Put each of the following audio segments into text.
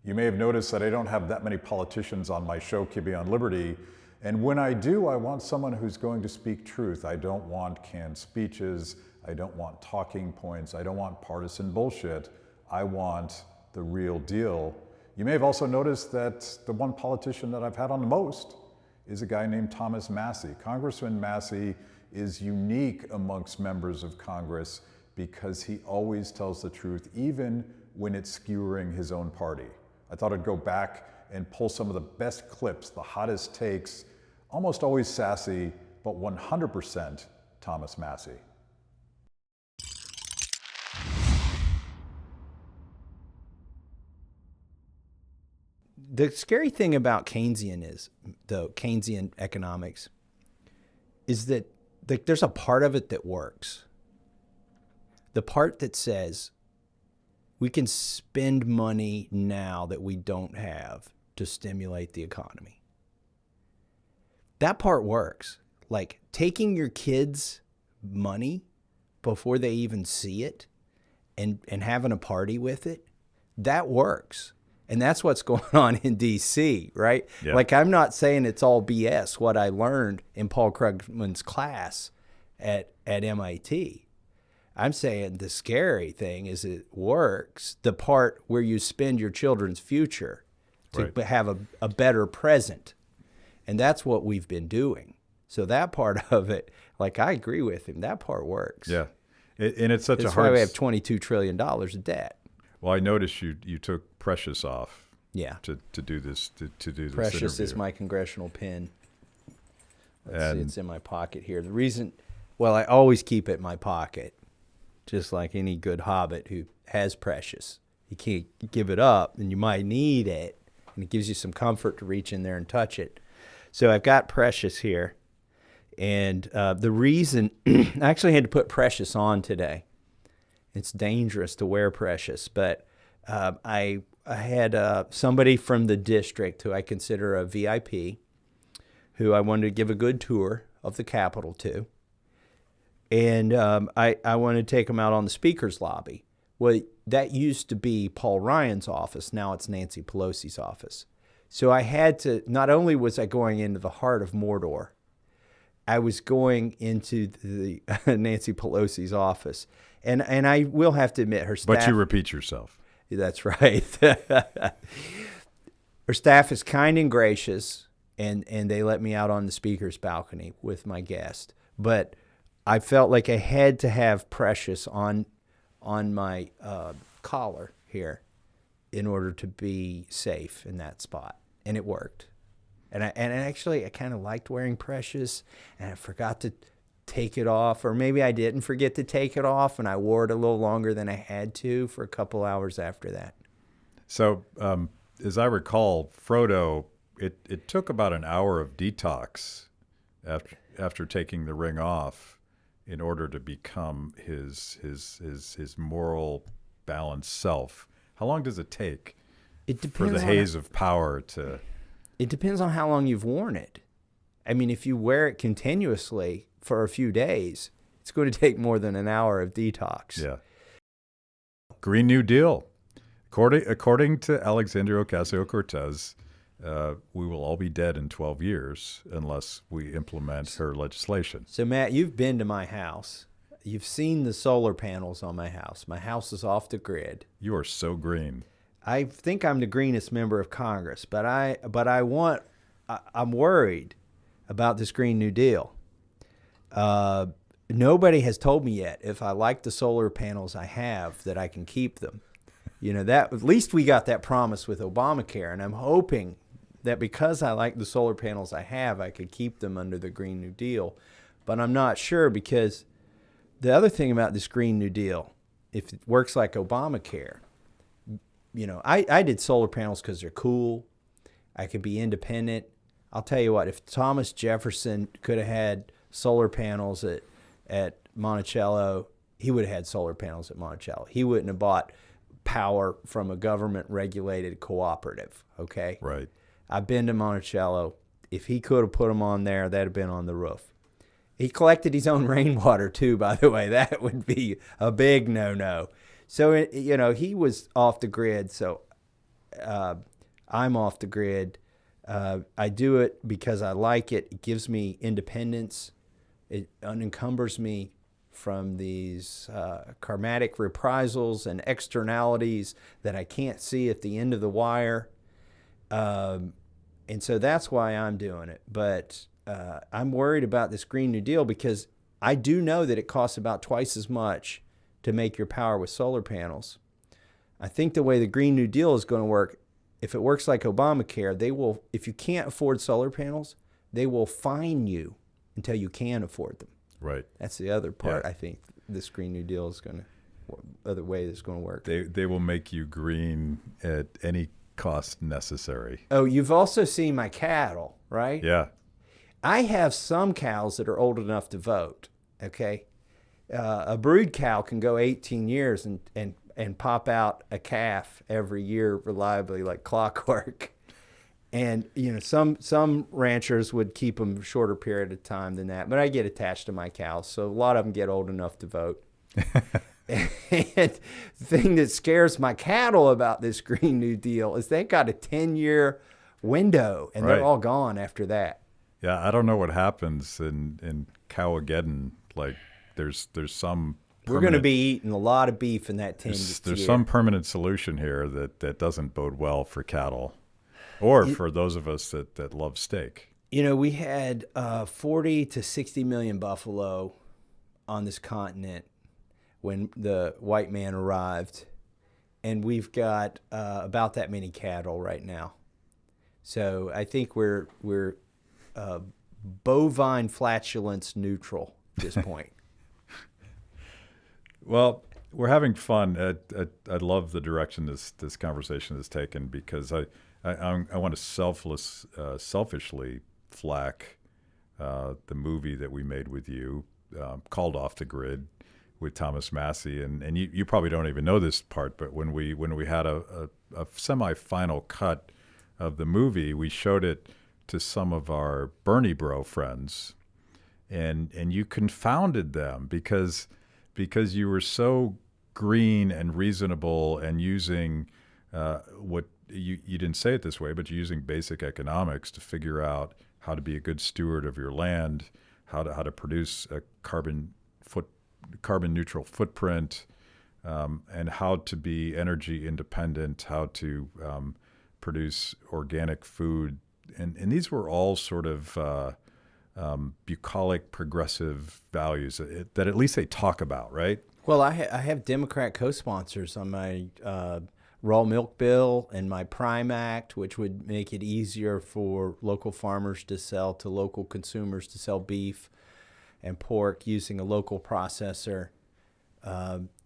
You may have noticed that I don't have that many politicians on my show, Kibbe on Liberty. And when I do, I want someone who's going to speak truth. I don't want canned speeches. I don't want talking points. I don't want partisan bullshit. I want the real deal. You may have also noticed that the one politician that I've had on the most is a guy named Thomas Massie. Congressman Massie is unique amongst members of Congress because he always tells the truth, even when it's skewering his own party. I thought I'd go back and pull some of the best clips, the hottest takes, almost always sassy, but 100% Thomas Massie. The scary thing about Keynesian economics is that there's a part of it that works. The part that says we can spend money now that we don't have to stimulate the economy. That part works. Like taking your kids' money before they even see it and having a party with it, that works. And that's what's going on in D.C., right? Yeah. Like, I'm not saying it's all BS, what I learned in Paul Krugman's class at MIT. I'm saying the scary thing is it works, the part where you spend your children's future to have a better present. And that's what we've been doing. So that part of it, like, I agree with him. That part works. Yeah. And it's such that's a hard... That's why we have $22 trillion of debt. Well, I noticed you took Precious off. Yeah. To do this this Precious interview. is my congressional pin. Let's see, it's in my pocket here. The reason, well, I always keep it in my pocket, just like any good hobbit who has Precious. You can't give it up, and you might need it, and it gives you some comfort to reach in there and touch it. So I've got Precious here, and the reason I actually had to put Precious on today. It's dangerous to wear Precious, but I had somebody from the district who I consider a VIP, who I wanted to give a good tour of the Capitol to. And I wanted to take him out on the speaker's lobby. Well, that used to be Paul Ryan's office. Now it's Nancy Pelosi's office. So I had to, not only was I going into the heart of Mordor, I was going into the Nancy Pelosi's office. And I will have to admit, her staff... But you repeat yourself. That's right. Her staff is kind and gracious, and they let me out on the speaker's balcony with my guest. But I felt like I had to have Precious on my collar here in order to be safe in that spot. And it worked. And actually, I kind of liked wearing Precious, and I forgot to take it off, or maybe I didn't forget to take it off, and I wore it a little longer than I had to for a couple hours after that. So, as I recall, Frodo, it took about an hour of detox after taking the ring off in order to become his moral, balanced self. How long does it take for the haze of power to... It depends on how long you've worn it. I mean, if you wear it continuously for a few days, it's going to take more than an hour of detox. Yeah. Green New Deal. According to Alexandria Ocasio-Cortez, we will all be dead in 12 years unless we implement her legislation. So, Matt, you've been to my house. You've seen the solar panels on my house. My house is off the grid. You are so green. I think I'm the greenest member of Congress, but I'm worried about this Green New Deal. Nobody has told me yet if I like the solar panels I have that I can keep them. You know, that at least we got that promise with Obamacare, and I'm hoping that because I like the solar panels I have, I could keep them under the Green New Deal. But I'm not sure, because the other thing about this Green New Deal, if it works like Obamacare, you know, I did solar panels because they're cool. I could be independent. I'll tell you what, if Thomas Jefferson could have had solar panels at Monticello, he would have had solar panels at Monticello. He wouldn't have bought power from a government-regulated cooperative, okay? Right. I've been to Monticello. If he could have put them on there, that'd have been on the roof. He collected his own rainwater, too, by the way. That would be a big no-no. So, you know, he was off the grid. So I'm off the grid. I do it because I like it. It gives me independence. It unencumbers me from these karmatic reprisals and externalities that I can't see at the end of the wire. And so that's why I'm doing it. But I'm worried about this Green New Deal because I do know that it costs about twice as much to make your power with solar panels. I think the way the Green New Deal is going to work, if it works like Obamacare, they will, if you can't afford solar panels, they will fine you until you can afford them. Right. That's the other part. I think this Green New Deal is going to, other way that's going to work. They will make you green at any cost necessary. Oh, you've also seen my cattle, right? Yeah. I have some cows that are old enough to vote. Okay. A brood cow can go 18 years and pop out a calf every year reliably like clockwork. And, you know, some ranchers would keep them a shorter period of time than that. But I get attached to my cows, so a lot of them get old enough to vote. And the thing that scares my cattle about this Green New Deal is they got a 10-year window, and they're all gone after that. Yeah, I don't know what happens in Cowageddon. Like, there's some... We're going to be eating a lot of beef in that 10 years. There's some permanent solution here that doesn't bode well for cattle. Or for those of us that love steak. You know, we had 40 to 60 million buffalo on this continent when the white man arrived. And we've got about that many cattle right now. So I think we're bovine flatulence neutral at this point. Well, we're having fun. I love the direction this conversation has taken because I want to selfishly flack the movie that we made with you called Off the Grid with Thomas Massie. And you probably don't even know this part, but when we had a semi-final cut of the movie, we showed it to some of our Bernie bro friends, and you confounded them because you were so green and reasonable and using what you didn't say it this way, but you're using basic economics to figure out how to be a good steward of your land, how to produce a carbon neutral footprint, and how to be energy independent, how to produce organic food, and these were all sort of bucolic progressive values that at least they talk about, right? Well, I have Democrat co-sponsors on my raw milk bill and my Prime Act, which would make it easier for local farmers to sell to local consumers, to sell beef and pork using a local processor.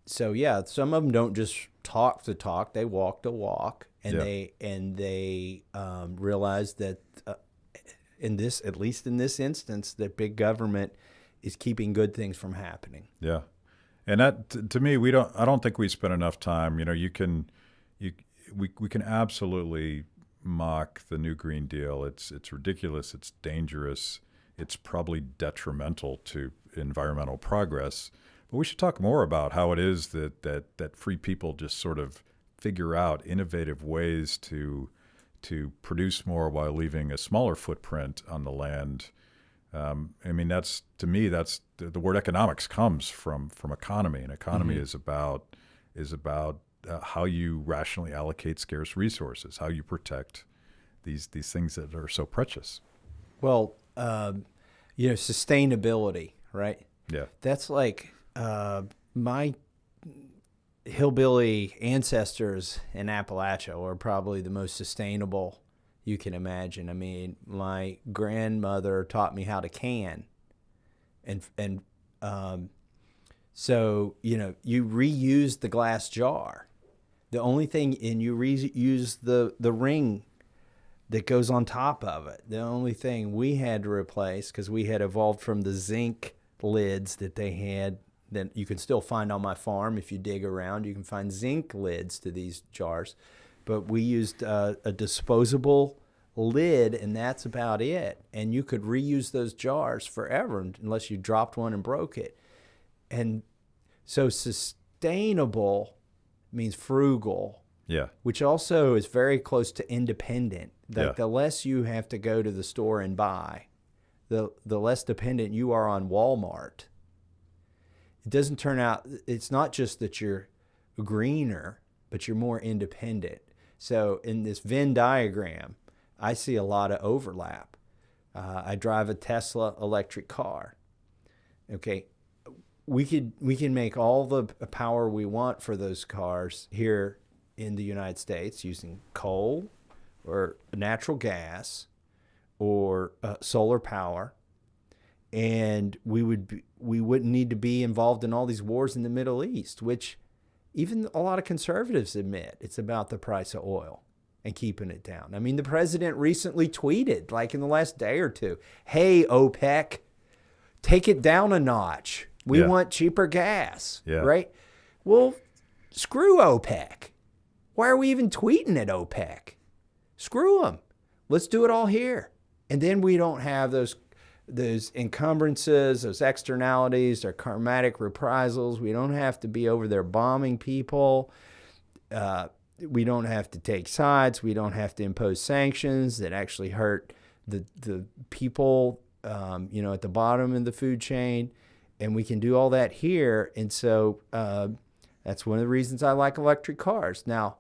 So yeah, some of them don't just talk the talk; they walk the walk, and they realize that at least in this instance, that big government is keeping good things from happening. Yeah, and that to me, I don't think we spend enough time. You know, we can absolutely mock the new Green Deal. It's ridiculous. It's dangerous. It's probably detrimental to environmental progress. But we should talk more about how it is that free people just sort of figure out innovative ways to produce more while leaving a smaller footprint on the land. I mean, that's the word economics comes from economy, and economy is about how you rationally allocate scarce resources, how you protect these things that are so precious. Well, you know, sustainability, right? Yeah. That's like my hillbilly ancestors in Appalachia were probably the most sustainable you can imagine. I mean, my grandmother taught me how to can, and so, you know, you reuse the glass jar. The only thing, and you reuse the ring that goes on top of it. The only thing we had to replace, because we had evolved from the zinc lids that they had, that you can still find on my farm if you dig around. You can find zinc lids to these jars. But we used a disposable lid, and that's about it. And you could reuse those jars forever unless you dropped one and broke it. And so sustainable means frugal, Yeah. which also is very close to independent. Like Yeah. the less you have to go to the store and buy, the less dependent you are on Walmart. It doesn't turn out, it's not just that you're greener, but you're more independent. So in this Venn diagram, I see a lot of overlap. I drive a Tesla electric car. Okay, we can make all the power we want for those cars here in the United States using coal or natural gas or solar power, and we wouldn't need to be involved in all these wars in the Middle East, which even a lot of conservatives admit it's about the price of oil and keeping it down. I mean, the president recently tweeted, like in the last day or two, "Hey, OPEC, take it down a notch. We want cheaper gas," right? Well, screw OPEC. Why are we even tweeting at OPEC? Screw them. Let's do it all here. And then we don't have those encumbrances, those externalities, their karmatic reprisals. We don't have to be over there bombing people. We don't have to take sides. We don't have to impose sanctions that actually hurt the people, at the bottom of the food chain. And we can do all that here. And so that's one of the reasons I like electric cars. Now,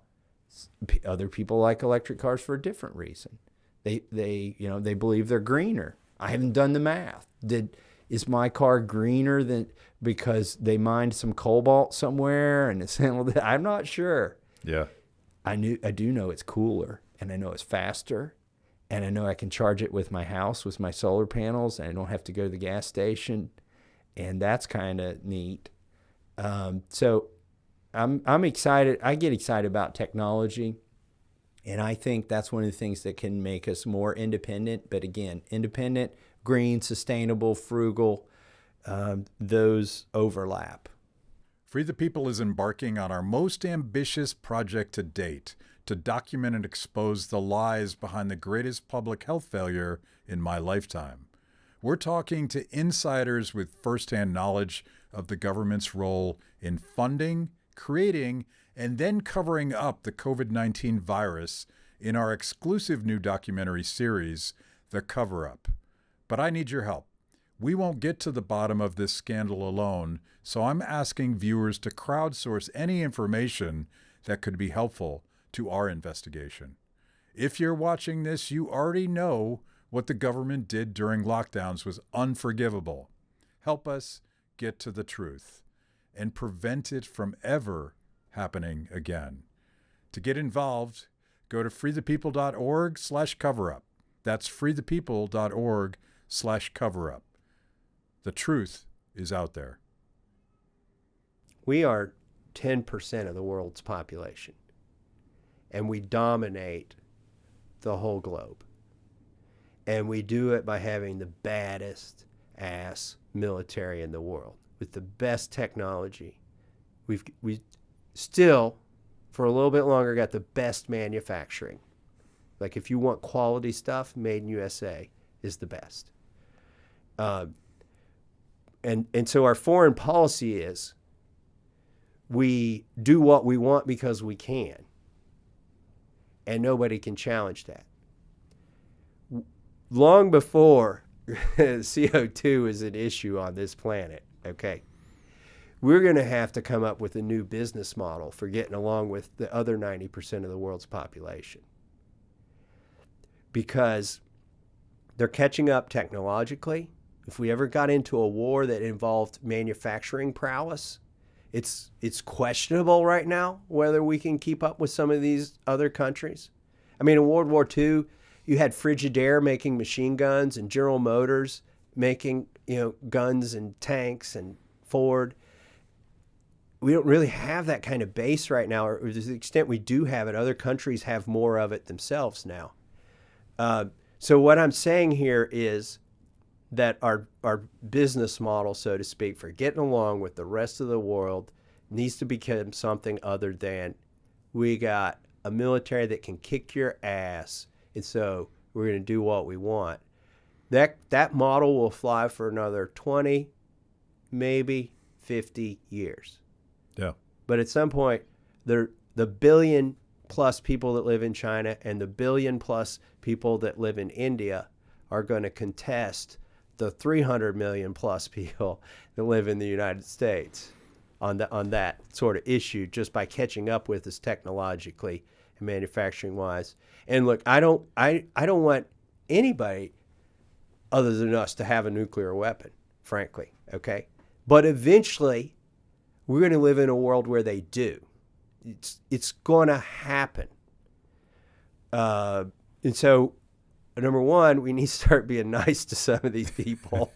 other people like electric cars for a different reason. They believe they're greener. I haven't done the math. Is my car greener than because they mined some cobalt somewhere and it's handled? I'm not sure. Yeah. I do know it's cooler, and I know it's faster, and I know I can charge it with my house with my solar panels, and I don't have to go to the gas station, and that's kind of neat. So I'm excited. I get excited about technology. And I think that's one of the things that can make us more independent. But again, independent, green, sustainable, frugal, those overlap. Free the People is embarking on our most ambitious project to date to document and expose the lies behind the greatest public health failure in my lifetime. We're talking to insiders with firsthand knowledge of the government's role in funding, creating, and then covering up the COVID-19 virus in our exclusive new documentary series, The Cover-Up. But I need your help. We won't get to the bottom of this scandal alone, so I'm asking viewers to crowdsource any information that could be helpful to our investigation. If you're watching this, you already know what the government did during lockdowns was unforgivable. Help us get to the truth and prevent it from ever happening again. To get involved, go to freethepeople.org/coverup. That's freethepeople.org/coverup. The truth is out there. We are 10% of the world's population, and we dominate the whole globe. And we do it by having the baddest ass military in the world with the best technology. We still, for a little bit longer, got the best manufacturing. Like if you want quality stuff, made in USA is the best. And so our foreign policy is we do what we want because we can. And nobody can challenge that. Long before CO2 is an issue on this planet, okay, we're going to have to come up with a new business model for getting along with the other 90% of the world's population. Because they're catching up technologically. If we ever got into a war that involved manufacturing prowess, it's questionable right now whether we can keep up with some of these other countries. I mean, in World War II, you had Frigidaire making machine guns and General Motors making, guns and tanks and Ford. We don't really have that kind of base right now, or to the extent we do have it, other countries have more of it themselves now. So what I'm saying here is that our business model, so to speak, for getting along with the rest of the world needs to become something other than we got a military that can kick your ass, and so we're going to do what we want. That model will fly for another 20, maybe 50 years. Yeah. But at some point, the billion plus people that live in China and the billion plus people that live in India are going to contest the 300 million plus people that live in the United States on that sort of issue, just by catching up with us technologically and manufacturing wise. And look, I don't want anybody other than us to have a nuclear weapon, frankly, okay? But eventually, we're going to live in a world where they do. It's going to happen. And so, number one, we need to start being nice to some of these people.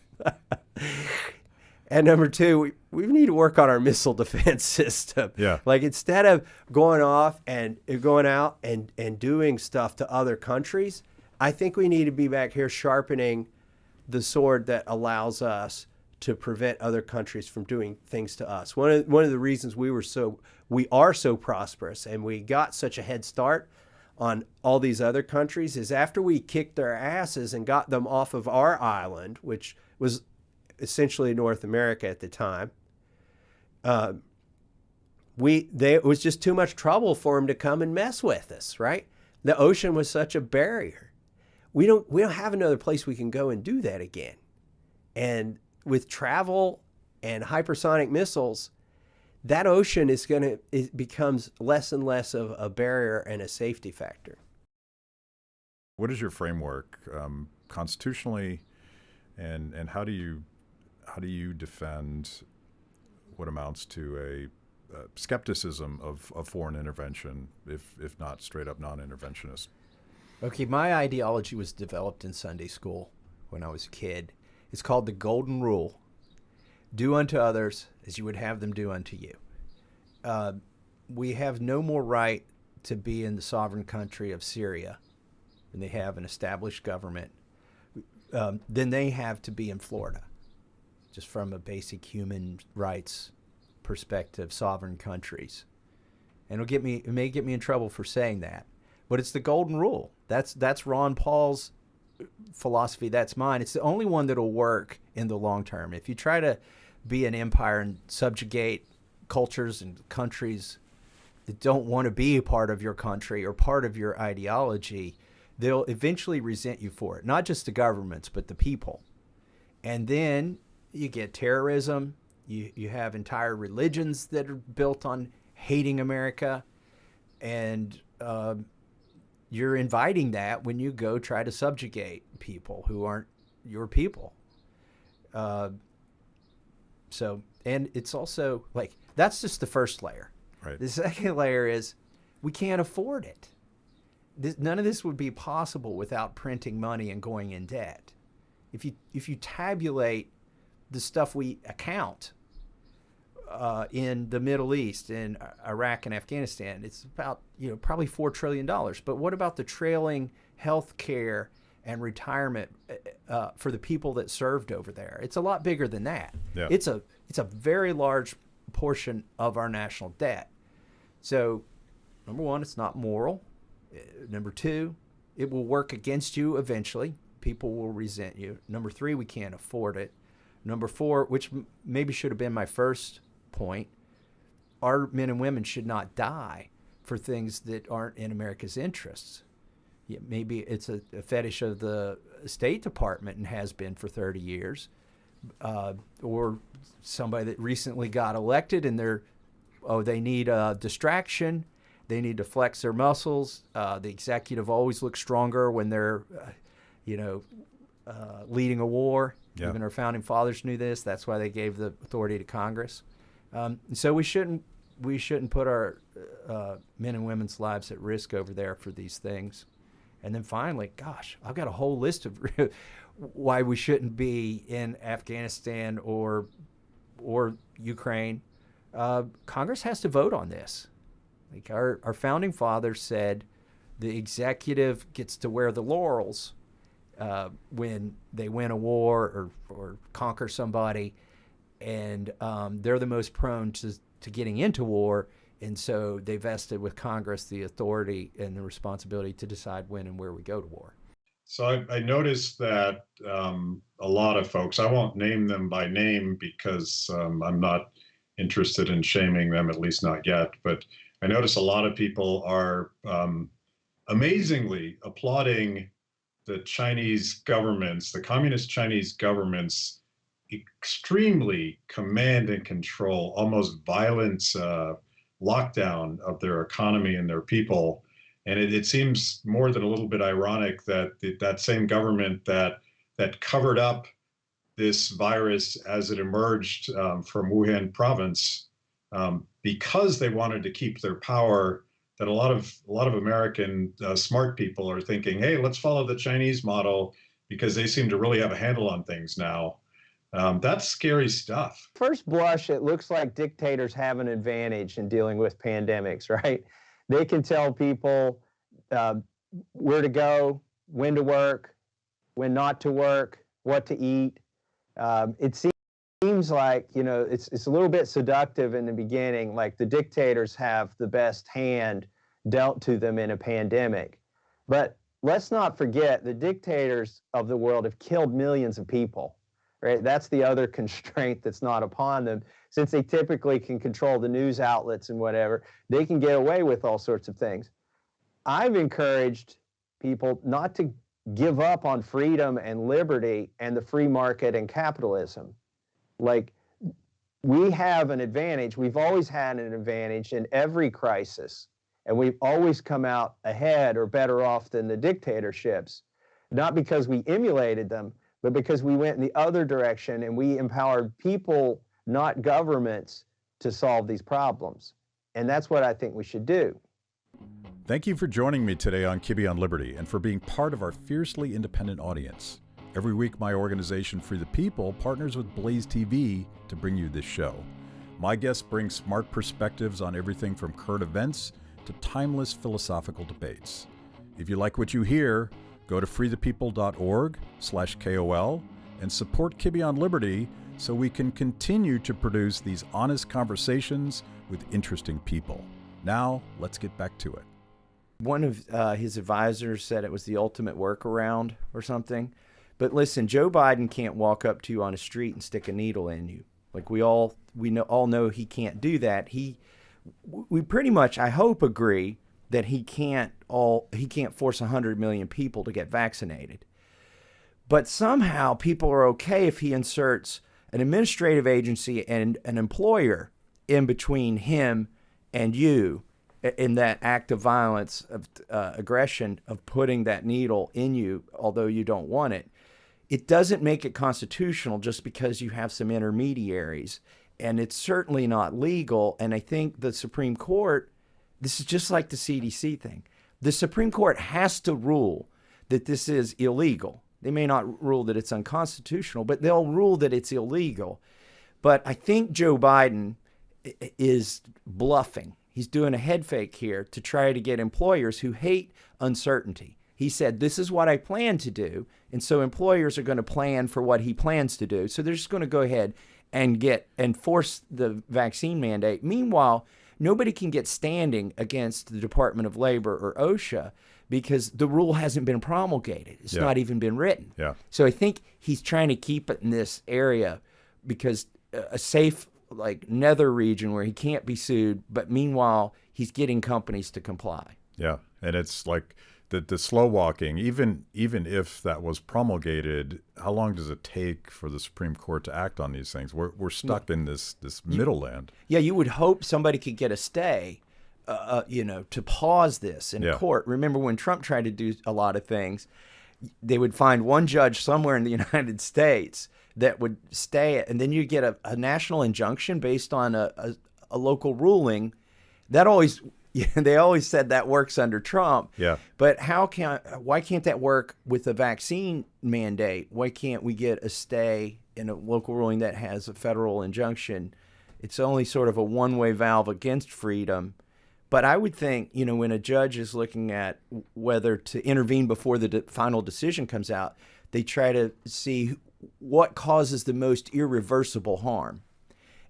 And number two, we need to work on our missile defense system. Yeah. Like, instead of going off and going out and doing stuff to other countries, I think we need to be back here sharpening the sword that allows us to prevent other countries from doing things to us. One of the reasons we are so prosperous and we got such a head start on all these other countries is after we kicked their asses and got them off of our island, which was essentially North America at the time. It was just too much trouble for them to come and mess with us, right? The ocean was such a barrier. We don't have another place we can go and do that again. And with travel and hypersonic missiles, that ocean it becomes less and less of a barrier and a safety factor. What is your framework constitutionally, and how do you defend what amounts to a skepticism of foreign intervention, if not straight up non-interventionist? Okay, my ideology was developed in Sunday school when I was a kid. It's called the Golden Rule. Do unto others as you would have them do unto you. We have no more right to be in the sovereign country of Syria, and they have an established government, than they have to be in Florida, just from a basic human rights perspective, sovereign countries. And it may get me in trouble for saying that, but it's the Golden Rule. That's Ron Paul's philosophy. That's mine. It's the only one that'll work in the long term. If you try to be an empire and subjugate cultures and countries that don't want to be a part of your country or part of your ideology, they'll eventually resent you for it. Not just the governments, but the people. And then you get terrorism. You have entire religions that are built on hating America. And you're inviting that when you go try to subjugate people who aren't your people. And it's also like, that's just the first layer. Right. The second layer is we can't afford it. None of this would be possible without printing money and going in debt. If you tabulate the stuff we account in the Middle East, in Iraq and Afghanistan, it's about probably $4 trillion. But what about the trailing health care and retirement for the people that served over there? It's a lot bigger than that. Yeah. It's a very large portion of our national debt. So, number one, it's not moral. Number two, it will work against you eventually. People will resent you. Number three, we can't afford it. Number four, which maybe should have been my first point, our men and women should not die for things that aren't in America's interests. Yeah, maybe it's a fetish of the State Department and has been for 30 years, or somebody that recently got elected and they need a distraction. They need to flex their muscles. The executive always looks stronger when they're, leading a war. Yeah. Even our founding fathers knew this. That's why they gave the authority to Congress. So we shouldn't put our men and women's lives at risk over there for these things. And then finally, gosh, I've got a whole list of why we shouldn't be in Afghanistan or Ukraine. Congress has to vote on this. Like our founding fathers said, the executive gets to wear the laurels when they win a war or conquer somebody, and they're the most prone to getting into war, and so they vested with Congress the authority and the responsibility to decide when and where we go to war. So I noticed that a lot of folks, I won't name them by name because I'm not interested in shaming them, at least not yet, but I notice a lot of people are amazingly applauding the Chinese government's, the communist Chinese government's extremely command and control, almost violent lockdown of their economy and their people. And it seems more than a little bit ironic that that same government that covered up this virus as it emerged from Wuhan province, because they wanted to keep their power, that a lot of American smart people are thinking, hey, let's follow the Chinese model because they seem to really have a handle on things now. That's scary stuff. First blush, it looks like dictators have an advantage in dealing with pandemics, right? They can tell people where to go, when to work, when not to work, what to eat. It seems like, you know, it's a little bit seductive in the beginning, like the dictators have the best hand dealt to them in a pandemic. But let's not forget the dictators of the world have killed millions of people, right? That's the other constraint that's not upon them. Since they typically can control the news outlets and whatever, they can get away with all sorts of things. I've encouraged people not to give up on freedom and liberty and the free market and capitalism. Like, we have an advantage. We've always had an advantage in every crisis, and we've always come out ahead or better off than the dictatorships, not because we emulated them, but because we went in the other direction and we empowered people, not governments, to solve these problems. And that's what I think we should do. Thank you for joining me today on Kibbe on Liberty and for being part of our fiercely independent audience. Every week, my organization, Free the People, partners with BlazeTV to bring you this show. My guests bring smart perspectives on everything from current events to timeless philosophical debates. If you like what you hear, go to freethepeople.org/KOL and support Kibbe on Liberty so we can continue to produce these honest conversations with interesting people. Now, let's get back to it. One of his advisors said it was the ultimate workaround or something. But listen, Joe Biden can't walk up to you on a street and stick a needle in you. Like we all know he can't do that. We pretty much, I hope, agree that he can't force 100 million people to get vaccinated. But somehow people are okay if he inserts an administrative agency and an employer in between him and you in that act of violence, of aggression, of putting that needle in you, although you don't want it. It doesn't make it constitutional just because you have some intermediaries, and it's certainly not legal. And I think the Supreme Court, this is just like the CDC thing. The Supreme Court has to rule that this is illegal. They may not rule that it's unconstitutional, but they'll rule that it's illegal. But I think Joe Biden is bluffing. He's doing a head fake here to try to get employers who hate uncertainty. He said, this is what I plan to do. And so employers are going to plan for what he plans to do. So they're just going to go ahead and force the vaccine mandate. Meanwhile, nobody can get standing against the Department of Labor or OSHA because the rule hasn't been promulgated. It's not even been written. Yeah. So I think he's trying to keep it in this area because a safe, like, nether region where he can't be sued, but meanwhile, he's getting companies to comply. Yeah, and it's like the slow walking, even if that was promulgated, how long does it take for the Supreme Court to act on these things? We're stuck in this middle land. Yeah, you would hope somebody could get a stay, to pause this in court. Remember when Trump tried to do a lot of things, they would find one judge somewhere in the United States that would stay it, and then you get a national injunction based on a local ruling. That always... Yeah, they always said that works under Trump. Yeah. But why can't that work with a vaccine mandate? Why can't we get a stay in a local ruling that has a federal injunction? It's only sort of a one-way valve against freedom. But I would think, when a judge is looking at whether to intervene before the final decision comes out, they try to see what causes the most irreversible harm.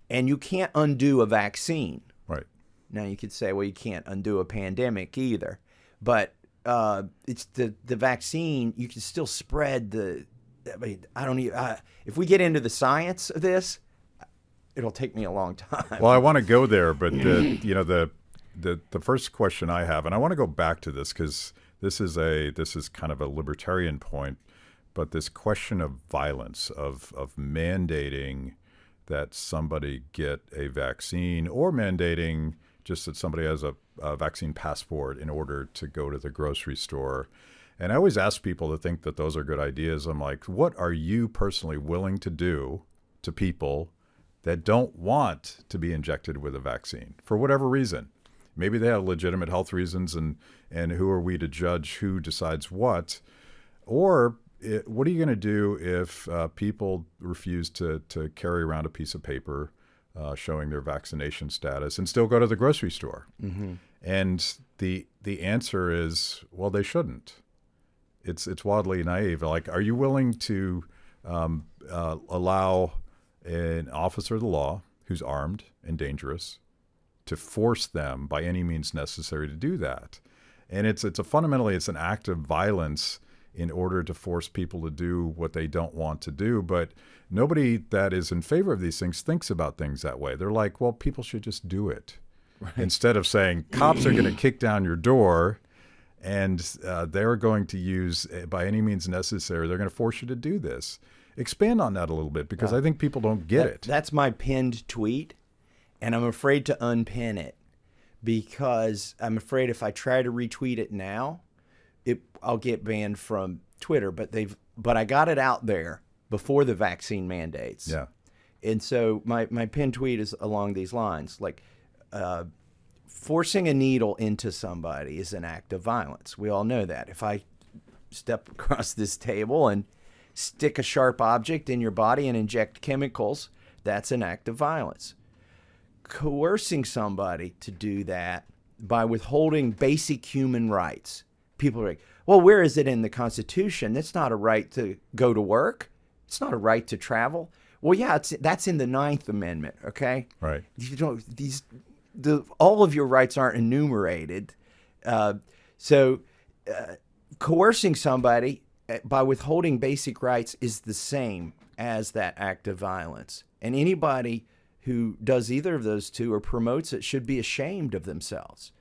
And you can't undo a vaccine. Right. Now you could say, well, you can't undo a pandemic either, but it's the vaccine. You can still spread if we get into the science of this, it'll take me a long time. Well, I want to go there, but the the first question I have, and I want to go back to this because this is kind of a libertarian point, but this question of violence, of mandating that somebody get a vaccine, or mandating just that somebody has a vaccine passport in order to go to the grocery store. And I always ask people to think that those are good ideas. I'm like, what are you personally willing to do to people that don't want to be injected with a vaccine for whatever reason? Maybe they have legitimate health reasons, and who are we to judge who decides what? Or what are you going to do if people refuse to carry around a piece of paper showing their vaccination status and still go to the grocery store? Mm-hmm. And the answer is, well, they shouldn't. It's wildly naive. Like, are you willing to allow an officer of the law who's armed and dangerous to force them by any means necessary to do that? And it's fundamentally an act of violence in order to force people to do what they don't want to do. But nobody that is in favor of these things thinks about things that way. They're like, well, people should just do it. Right. Instead of saying cops are going to kick down your door and they're going to use, by any means necessary, they're going to force you to do this. Expand on that a little bit, because I think people don't get it. That's my pinned tweet, and I'm afraid to unpin it because I'm afraid if I try to retweet it now, I'll get banned from Twitter. But I got it out there before the vaccine mandates. Yeah. And so my pinned tweet is along these lines, like forcing a needle into somebody is an act of violence. We all know that. If I step across this table and stick a sharp object in your body and inject chemicals, that's an act of violence. Coercing somebody to do that by withholding basic human rights. People are like, well, where is it in the Constitution? It's not a right to go to work. It's not a right to travel. Well, yeah, that's in the 9th Amendment, okay? Right. You don't, all of your rights aren't enumerated. So coercing somebody by withholding basic rights is the same as that act of violence. And anybody who does either of those two or promotes it should be ashamed of themselves.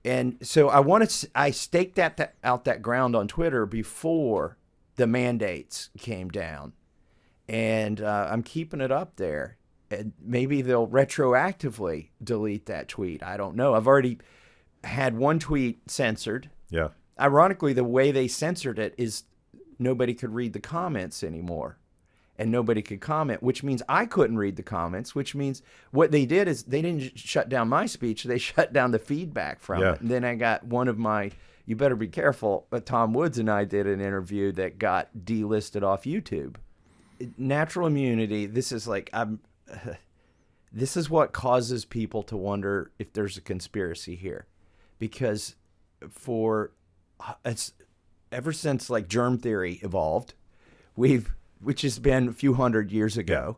And so I staked out that ground on Twitter before the mandates came down. And I'm keeping it up there. And maybe they'll retroactively delete that tweet. I don't know. I've already had one tweet censored. Yeah. Ironically, the way they censored it is nobody could read the comments anymore. And nobody could comment, which means I couldn't read the comments, which means what they did is they didn't shut down my speech. They shut down the feedback from it. And then I got one of my, you better be careful, but Tom Woods and I did an interview that got delisted off YouTube. Natural immunity, this is like, this is what causes people to wonder if there's a conspiracy here. Because it's ever since like germ theory evolved, which has been a few hundred years ago,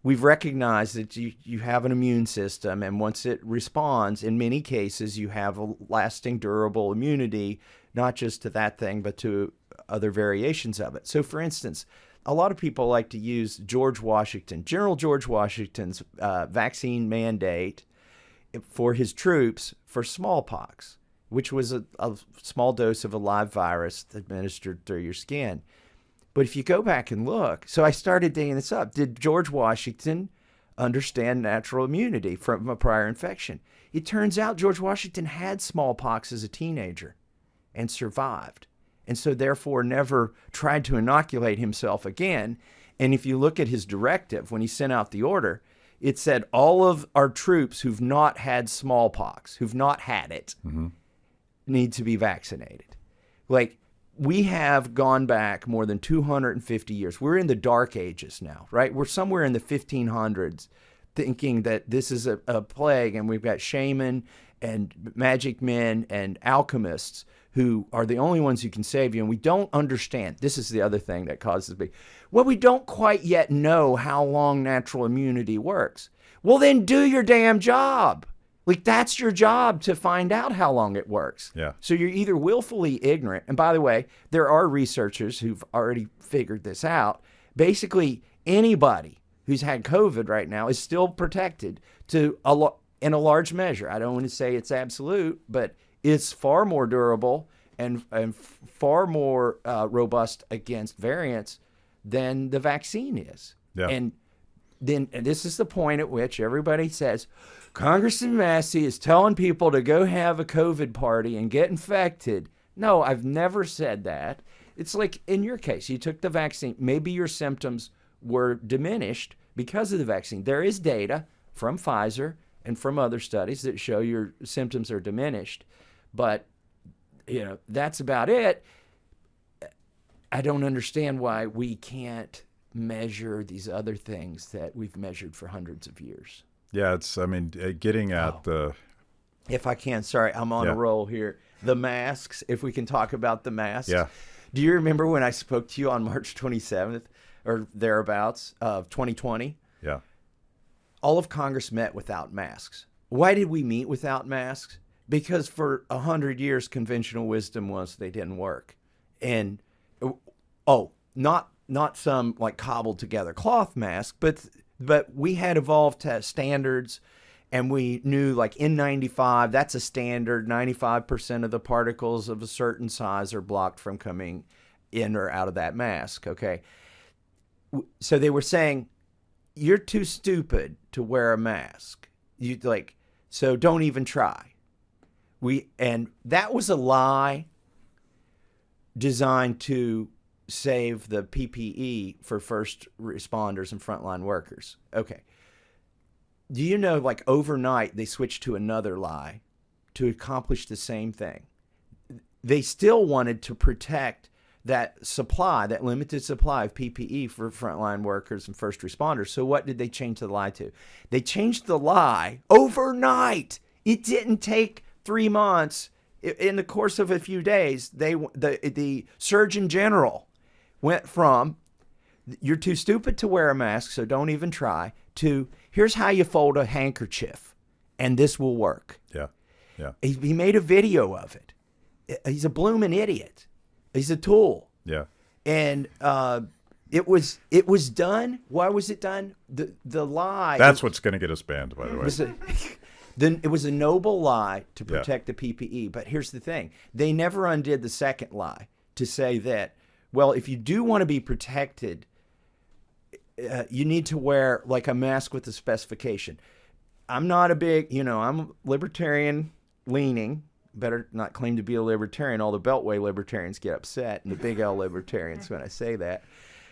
we've recognized that you have an immune system, and once it responds, in many cases, you have a lasting, durable immunity, not just to that thing, but to other variations of it. So, for instance, a lot of people like to use General George Washington's vaccine mandate for his troops for smallpox, which was a small dose of a live virus administered through your skin. But if you go back and look, so I started digging this up. Did George Washington understand natural immunity from a prior infection? It turns out George Washington had smallpox as a teenager and survived, and so therefore never tried to inoculate himself again. And if you look at his directive, when he sent out the order, it said all of our troops who've not had smallpox, who've not had it, need to be vaccinated. Like, we have gone back more than 250 years. We're in the dark ages now, right? We're somewhere in the 1500s thinking that this is a plague, and we've got shaman and magic men and alchemists who are the only ones who can save you. And we don't understand. This is the other thing that causes me. Well, we don't quite yet know how long natural immunity works. Well, then do your damn job. Like, that's your job, to find out how long it works. Yeah. So you're either willfully ignorant, and by the way, there are researchers who've already figured this out. Basically, anybody who's had COVID right now is still protected to in a large measure. I don't want to say it's absolute, but it's far more durable and far more robust against variants than the vaccine is. Yeah. And this is the point at which everybody says, Congressman Massie is telling people to go have a COVID party and get infected. No, I've never said that. It's like in your case, you took the vaccine. Maybe your symptoms were diminished because of the vaccine. There is data from Pfizer and from other studies that show your symptoms are diminished. But, that's about it. I don't understand why we can't measure these other things that we've measured for hundreds of years. Yeah, getting at the... If I can, sorry, I'm on a roll here. The masks, if we can talk about the masks. Yeah. Do you remember when I spoke to you on March 27th or thereabouts of 2020? Yeah. All of Congress met without masks. Why did we meet without masks? Because for 100 years, conventional wisdom was they didn't work. And, not some like cobbled together cloth mask, but we had evolved to standards, and we knew like N95, that's a standard. 95% of the particles of a certain size are blocked from coming in or out of that mask. Okay. So they were saying, you're too stupid to wear a mask. So don't even try. And that was a lie designed to save the PPE for first responders and frontline workers. Okay. Do you know, like overnight, they switched to another lie to accomplish the same thing? They still wanted to protect that supply, that limited supply of PPE for frontline workers and first responders. So what did they change the lie to? They changed the lie overnight. It didn't take 3 months. In the course of a few days, the Surgeon General went from, you're too stupid to wear a mask, so don't even try, to here's how you fold a handkerchief, and this will work. Yeah. Yeah. He made a video of it. He's a blooming idiot. He's a tool. Yeah. And it was done. Why was it done? The lie. That's what's going to get us banned, by the way. It was a noble lie to protect the PPE. But here's the thing. They never undid the second lie to say that, well, if you do want to be protected, you need to wear like a mask with a specification. I'm not a big, I'm libertarian leaning. Better not claim to be a libertarian. All the Beltway libertarians get upset, and the big L libertarians when I say that.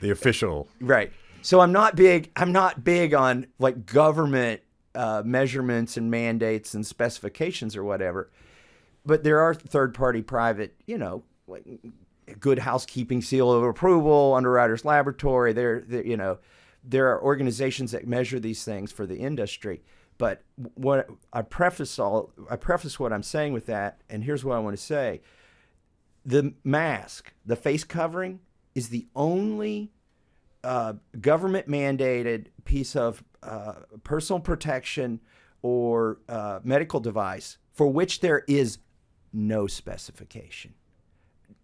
The official. Right. So I'm not big on like government measurements and mandates and specifications or whatever. But there are third-party private, like Good Housekeeping seal of approval, Underwriters Laboratory. There are organizations that measure these things for the industry. But what I preface what I'm saying with that, and here's what I want to say. The mask, the face covering, is the only government-mandated piece of personal protection or medical device for which there is no specification,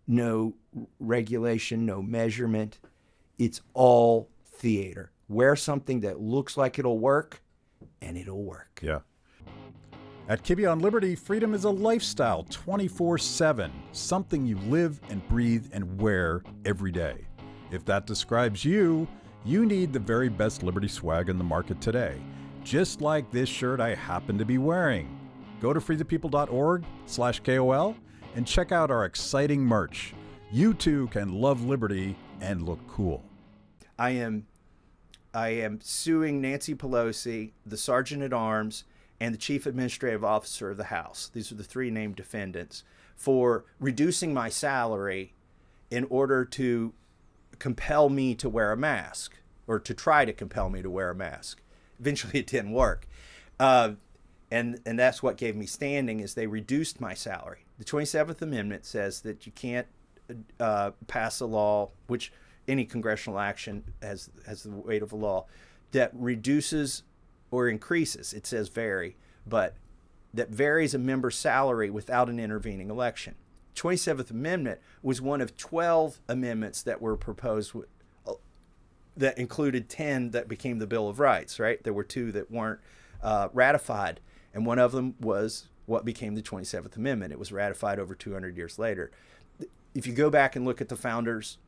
no regulation, no measurement. It's all theater. Wear something that looks like it'll work, and it'll work. Yeah. At Kibbe on Liberty, freedom is a lifestyle 24/7, something you live and breathe and wear every day. If that describes you, you need the very best Liberty swag in the market today, just like this shirt I happen to be wearing. Go to freethepeople.org/KOL and check out our exciting merch. You too can love Liberty and look cool. I am suing Nancy Pelosi, the Sergeant at Arms, and the Chief Administrative Officer of the House. These are the three named defendants for reducing my salary in order to compel me to wear a mask, or to try to compel me to wear a mask. Eventually, it didn't work. And that's what gave me standing, is they reduced my salary. The 27th Amendment says that you can't pass a law, which any congressional action has the weight of a law, that reduces or increases. It says vary, but that varies a member's salary without an intervening election. 27th Amendment was one of 12 amendments that were proposed that included 10 that became the Bill of Rights, right? There were 2 that weren't ratified. And one of them was what became the 27th Amendment. It was ratified over 200 years later. If you go back and look at the founders'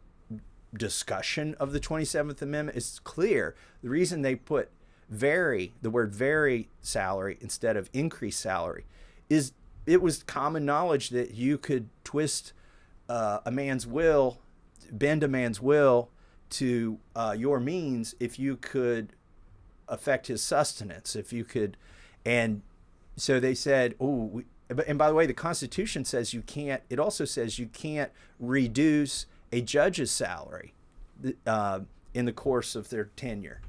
discussion of the 27th Amendment, it's clear the reason they put the word vary salary instead of increase salary is it was common knowledge that you could twist a man's will, bend a man's will to your means if you could affect his sustenance, if you could. And so they said, and by the way, the Constitution says you can't, it also says you can't reduce a judge's salary in the course of their tenure.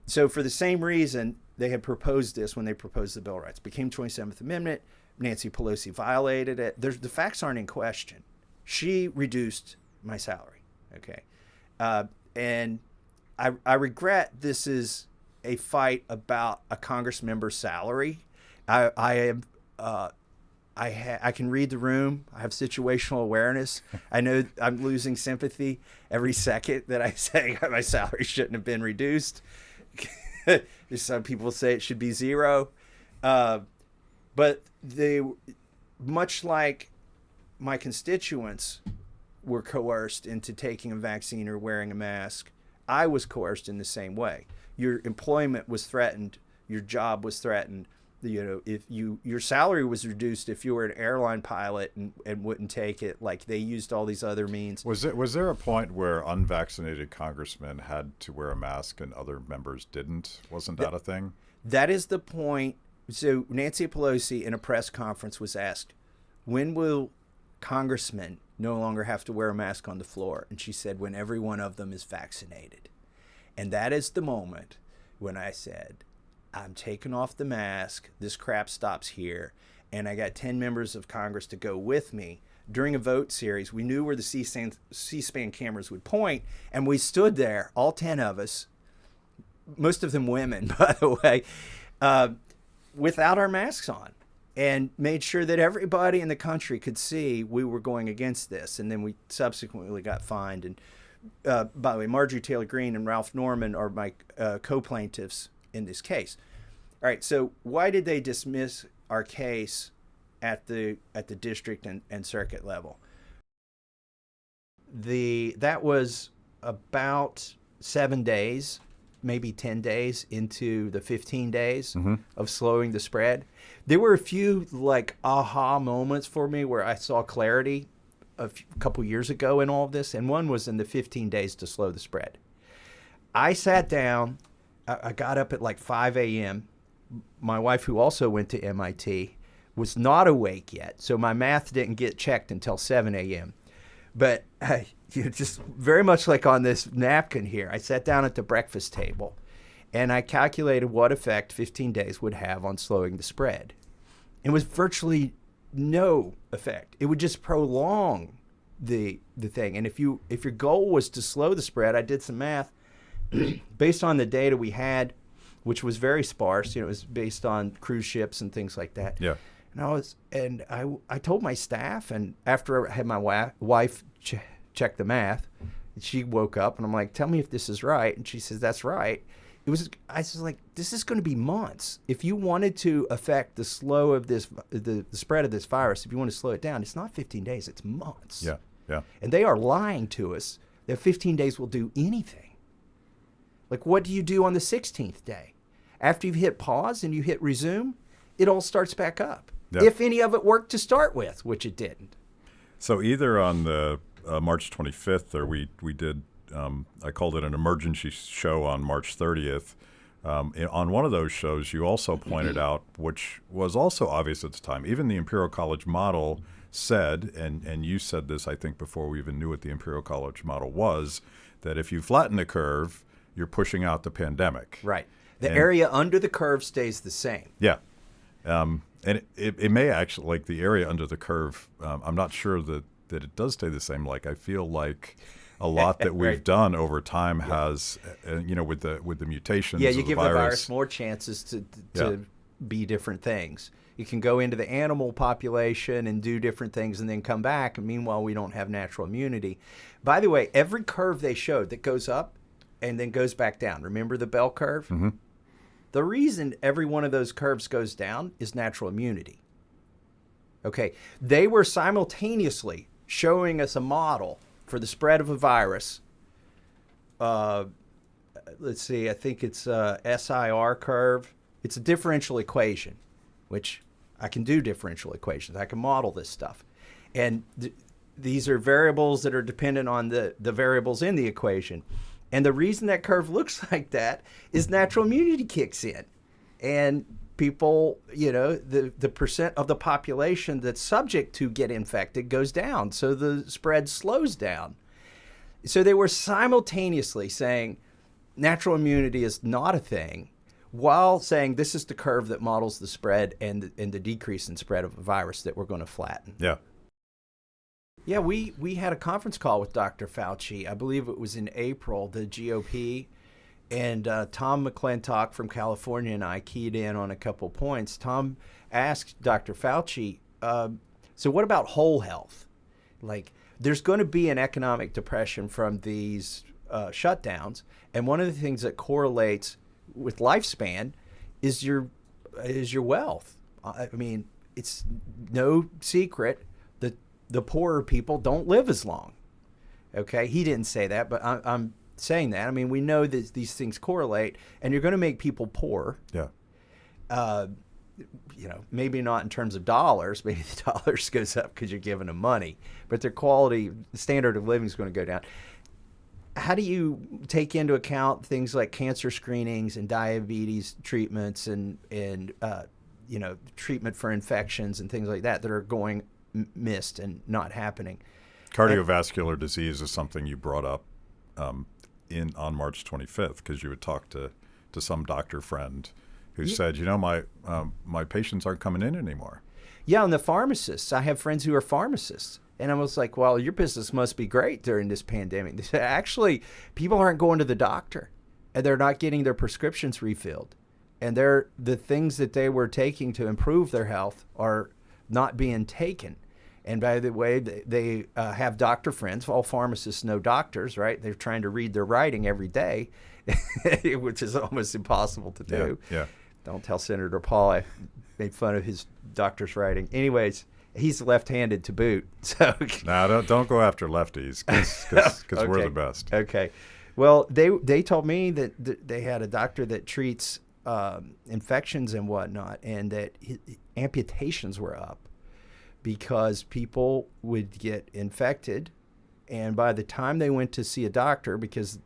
So for the same reason, they had proposed this when they proposed the Bill of Rights. It became 27th Amendment. Nancy Pelosi violated it. The facts aren't in question. She reduced my salary. Okay. And I regret this is a fight about a Congress member's salary. I can read the room. I have situational awareness. I know I'm losing sympathy every second that I say my salary shouldn't have been reduced. There's some people say it should be zero. But they, much like my constituents were coerced into taking a vaccine or wearing a mask, I was coerced in the same way. Your employment was threatened. Your job was threatened. If your salary was reduced if you were an airline pilot and wouldn't take it, like they used all these other means. Was there a point where unvaccinated congressmen had to wear a mask and other members didn't? Wasn't that a thing? That is the point. So Nancy Pelosi in a press conference was asked, when will congressmen no longer have to wear a mask on the floor? And she said, when every one of them is vaccinated. And that is the moment when I said, I'm taking off the mask. This crap stops here. And I got 10 members of Congress to go with me. During a vote series, we knew where the C-SPAN cameras would point, and we stood there, all 10 of us, most of them women, by the way, without our masks on, and made sure that everybody in the country could see we were going against this. And then we subsequently got fined. And by the way, Marjorie Taylor Greene and Ralph Norman are my co-plaintiffs in this case. All right, so why did they dismiss our case at the district and circuit level? That was about 7 days, maybe 10 days into the 15 days of slowing the spread. There were a few like aha moments for me where I saw clarity a couple years ago in all of this, and one was in the 15 days to slow the spread. I sat down. I got up at like 5 a.m. My wife, who also went to MIT, was not awake yet, so my math didn't get checked until 7 a.m. But just very much like on this napkin here, I sat down at the breakfast table, and I calculated what effect 15 days would have on slowing the spread. It was virtually no effect. It would just prolong the thing. And if your goal was to slow the spread, I did some math. Based on the data we had, which was very sparse, it was based on cruise ships and things like that. Yeah. And I told my staff, and after I had my wife check the math, she woke up, and I'm like, tell me if this is right. And she says, that's right. I was like, this is going to be months. If you wanted to affect the spread of this virus, if you want to slow it down, it's not 15 days, it's months. Yeah, yeah. And they are lying to us that 15 days will do anything. Like, what do you do on the 16th day? After you've hit pause and you hit resume, it all starts back up. Yeah. If any of it worked to start with, which it didn't. So either on the March 25th, or we did, I called it an emergency show on March 30th. On one of those shows, you also pointed out, which was also obvious at the time, even the Imperial College model said, and you said this, I think, before we even knew what the Imperial College model was, that if you flatten the curve, you're pushing out the pandemic. Right. The area under the curve stays the same. Yeah. And it may actually, like the area under the curve, I'm not sure that it does stay the same. Like, I feel like a lot that we've done over time has, with the mutations you of the give the virus more chances to be different things. You can go into the animal population and do different things and then come back. And meanwhile, we don't have natural immunity. By the way, every curve they showed that goes up and then goes back down. Remember the bell curve? The reason every one of those curves goes down is natural immunity. Okay, they were simultaneously showing us a model for the spread of a virus. Let's see, I think it's a SIR curve. It's a differential equation, which I can do differential equations. I can model this stuff. And these are variables that are dependent on the variables in the equation. And the reason that curve looks like that is natural immunity kicks in. And people, the percent of the population that's subject to get infected goes down. So the spread slows down. So they were simultaneously saying natural immunity is not a thing, while saying this is the curve that models the spread and the decrease in spread of a virus that we're going to flatten. Yeah. Yeah, we had a conference call with Dr. Fauci. I believe it was in April, the GOP. And Tom McClintock from California and I keyed in on a couple points. Tom asked Dr. Fauci, so what about whole health? Like, there's going to be an economic depression from these shutdowns. And one of the things that correlates with lifespan is your wealth. I mean, it's no secret that the poorer people don't live as long. Okay, he didn't say that, but I'm saying that. I mean, we know that these things correlate, and you're going to make people poor. Yeah. Maybe not in terms of dollars. Maybe the dollars goes up because you're giving them money, but their quality, the standard of living is going to go down. How do you take into account things like cancer screenings and diabetes treatments and treatment for infections and things like that are going missed and not happening? Cardiovascular disease is something you brought up on March 25th, because you had talked to some doctor friend who said, my patients aren't coming in anymore. Yeah, and the pharmacists. I have friends who are pharmacists. And I was like, well, your business must be great during this pandemic. They said, actually, people aren't going to the doctor, and they're not getting their prescriptions refilled. And the things that they were taking to improve their health are not being taken. And by the way, they have doctor friends. All pharmacists know doctors, right? They're trying to read their writing every day, which is almost impossible to do. Yeah. Don't tell Senator Paul I made fun of his doctor's writing. Anyways, he's left-handed to boot. So no, don't go after lefties, because okay. We're the best. Okay. Well, they told me that they had a doctor that treats infections and whatnot, and that amputations were up because people would get infected, and by the time they went to see a doctor, because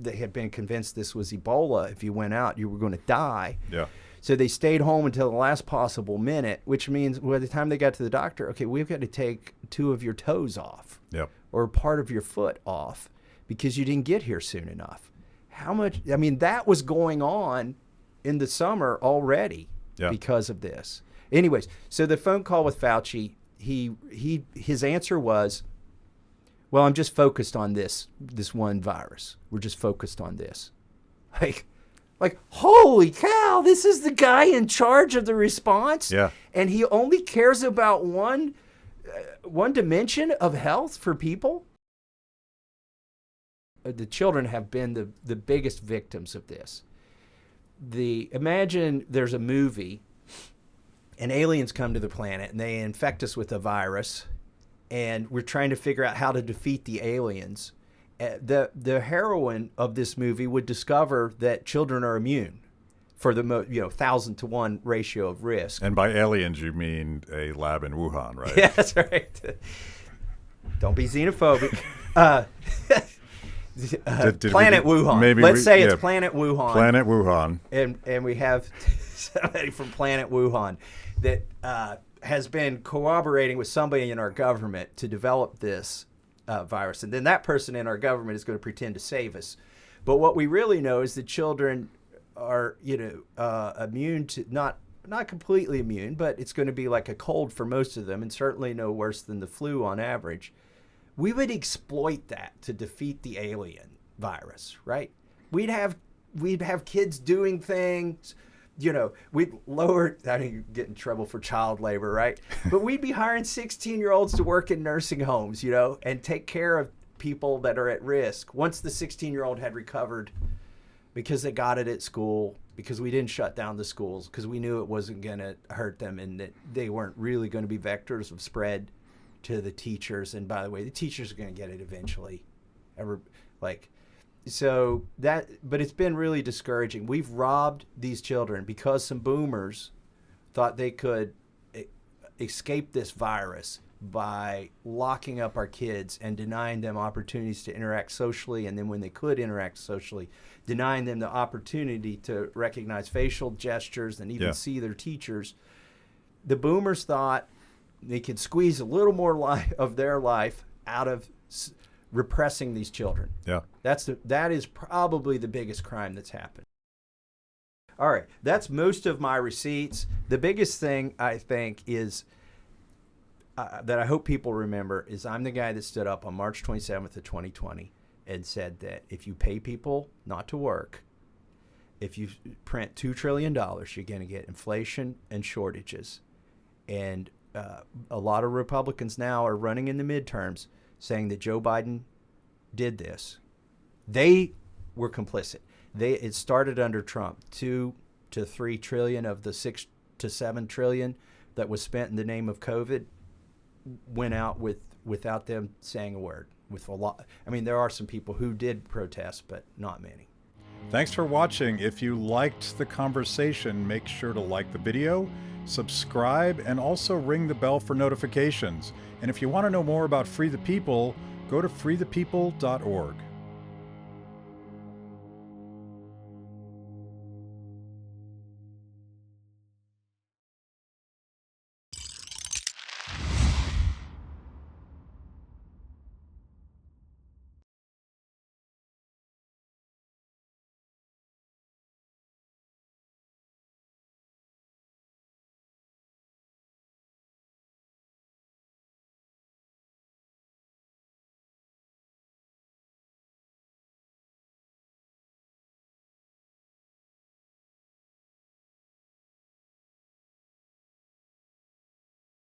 they had been convinced this was Ebola, if you went out, you were going to die. Yeah. So they stayed home until the last possible minute, which means by the time they got to the doctor, okay, we've got to take 2 of your toes off. Yep. Or part of your foot off because you didn't get here soon enough. How much? I mean, that was going on in the summer already because of this. Anyways, so the phone call with Fauci, his answer was, well, I'm just focused on this one virus. We're just focused on this. Like, holy cow, this is the guy in charge of the response? Yeah. And he only cares about one dimension of health for people? The children have been the biggest victims of this. Imagine there's a movie and aliens come to the planet and they infect us with a virus, and we're trying to figure out how to defeat the aliens. The heroine of this movie would discover that children are immune for the 1,000 to 1 ratio of risk. And by aliens, you mean a lab in Wuhan, right? Yeah, that's right. Don't be xenophobic. Planet Wuhan. Let's say it's Planet Wuhan. Planet Wuhan. And we have somebody from Planet Wuhan that has been cooperating with somebody in our government to develop this virus. And then that person in our government is going to pretend to save us. But what we really know is that children are, immune to, not completely immune, but it's going to be like a cold for most of them, and certainly no worse than the flu on average. We would exploit that to defeat the alien virus, right? We'd have kids doing things, we'd lower, I didn't get in trouble for child labor, right? But we'd be hiring 16-year-olds to work in nursing homes, and take care of people that are at risk. Once the 16-year-old had recovered because they got it at school, because we didn't shut down the schools because we knew it wasn't going to hurt them and that they weren't really going to be vectors of spread to the teachers. And by the way, the teachers are going to get it eventually. So that, but it's been really discouraging. We've robbed these children because some boomers thought they could escape this virus by locking up our kids and denying them opportunities to interact socially, and then when they could interact socially, denying them the opportunity to recognize facial gestures and even see their teachers. The boomers thought they could squeeze a little more of their life out of repressing these children. Yeah. That is probably the biggest crime that's happened. All right, that's most of my receipts. The biggest thing I think is that I hope people remember is I'm the guy that stood up on March 27th of 2020 and said that if you pay people not to work, if you print $2 trillion, you're going to get inflation and shortages. And a lot of Republicans now are running in the midterms saying that Joe Biden did this. They were complicit. It started under Trump. 2 to 3 trillion of the 6 to 7 trillion that was spent in the name of COVID went out without them saying a word. With a lot, I mean, there are some people who did protest, but not many. Thanks for watching. If you liked the conversation, make sure to like the video, subscribe, and also ring the bell for notifications. And if you want to know more about Free the People, go to freethepeople.org.